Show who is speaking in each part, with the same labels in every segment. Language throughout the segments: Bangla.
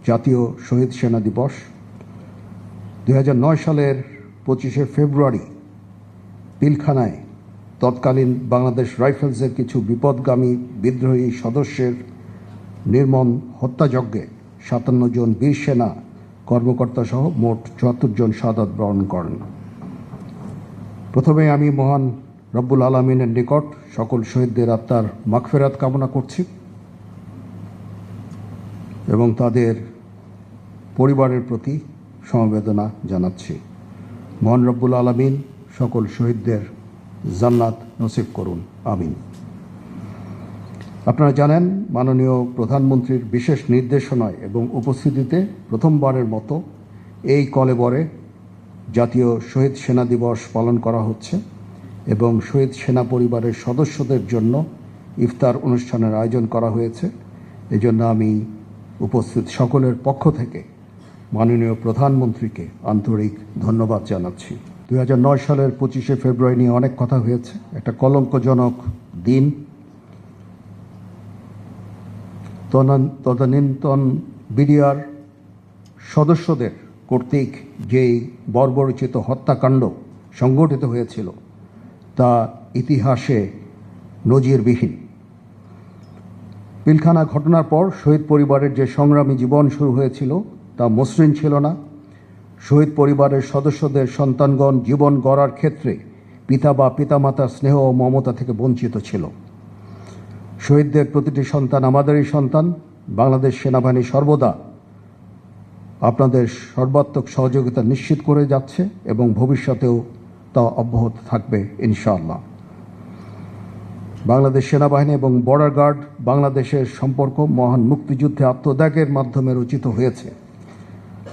Speaker 1: জাতীয় শহীদ সেনা দিবস। 2009 সালের 25শে ফেব্রুয়ারি পিলখানায় তৎকালীন বাংলাদেশ রাইফেলসের কিছু বিপদগামী বিদ্রোহী সদস্যের নির্মম হত্যাযজ্ঞে 57 জন বীর সেনা কর্মকর্তা সহ মোট 74 জন শাহাদাত বরণ করেন। প্রথমে আমি মহান রব্বুল আলামিনের নিকট সকল শহীদদের আত্মার মাগফিরাত কামনা করছি এবং তাদের পরিবারের প্রতি সমবেদনা জানাচ্ছি। মহান রব্বুল আলামিন সকল শহীদদের জান্নাত নসিব করুন, আমিন। আপনারা জানেন, মাননীয় প্রধানমন্ত্রীর বিশেষ নির্দেশনায় এবং উপস্থিতিতে প্রথমবারের মতো এই কলেবরে জাতীয় শহীদ সেনা দিবস পালন করা হচ্ছে এবং শহীদ সেনা পরিবারের সদস্যদের জন্য ইফতার অনুষ্ঠানের আয়োজন করা হয়েছে। এজন্য আমি উপস্থিত সকলের পক্ষ থেকে মাননীয় প্রধানমন্ত্রীকে আন্তরিক ধন্যবাদ জানাচ্ছি। 2009 সালের 25শে ফেব্রুয়ারি নিয়ে অনেক কথা হয়েছে। একটা কলঙ্কজনক দিন। তদানীন্তন বিডিআর সদস্যদের কর্তৃক যেই বর্বরচিত হত্যাকাণ্ড সংঘটিত হয়েছিল তা ইতিহাসে নজিরবিহীন। পিলখানা ঘটনার পর শহীদ পরিবারের যে সংগ্রামী জীবন শুরু হয়েছিল তা মসৃণ ছিল না। শহীদ পরিবারের সদস্যদের সন্তানগণ জীবন গড়ার ক্ষেত্রে পিতা বা পিতামাতার স্নেহ ও মমতা থেকে বঞ্চিত ছিল। শহীদদের প্রতিটি সন্তান আমাদেরই সন্তান। বাংলাদেশ সেনাবাহিনী সর্বদা আপনাদের সর্বাত্মক সহযোগিতা নিশ্চিত করে যাচ্ছে এবং ভবিষ্যতেও তা অব্যাহত থাকবে ইনশাআল্লাহ। বাংলাদেশ সেনাবাহিনী এবং বর্ডার গার্ড বাংলাদেশের সম্পর্ক মহান মুক্তিযুদ্ধে আত্মত্যাগের মাধ্যমে রচিত হয়েছে।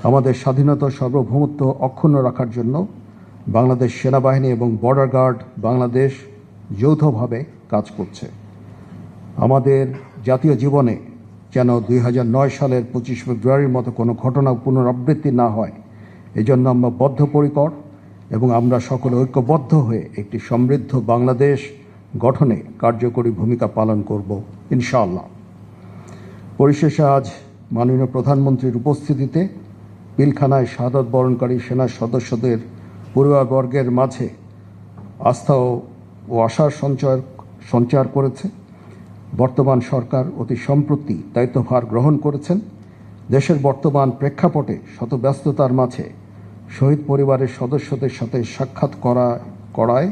Speaker 1: আমাদের স্বাধীনতা সার্বভৌমত্ব অক্ষুণ্ণ রাখার জন্য বাংলাদেশ সেনাবাহিনী এবং বর্ডার গার্ড বাংলাদেশ যৌথভাবে কাজ করছে। আমাদের জাতীয় জীবনে যেন 2009 সালের 25 ফেব্রুয়ারির মতো কোনো ঘটনা পুনরাবৃত্তি না হয়, এজন্য আমরা বদ্ধপরিকর এবং আমরা সকলে ঐক্যবদ্ধ হয়ে একটি সমৃদ্ধ বাংলাদেশ গঠনে কার্যকরী ভূমিকা পালন করব ইনশাআল্লাহ। পরিশেষে আজ মাননীয় প্রধানমন্ত্রীর উপস্থিতিতে পিলখানায় শাহাদাত বরণকারী সেনা সদস্যদের পরিবারবর্গের মাঝে আস্থা ও আশার সঞ্চার করেছে। বর্তমান সরকার অতি সম্প্রতি দায়িত্বভার গ্রহণ করেছেন। দেশের বর্তমান প্রেক্ষাপটে শত ব্যস্ততার মাঝে শহীদ পরিবারের সদস্যদের সাথে সাক্ষাৎ করায়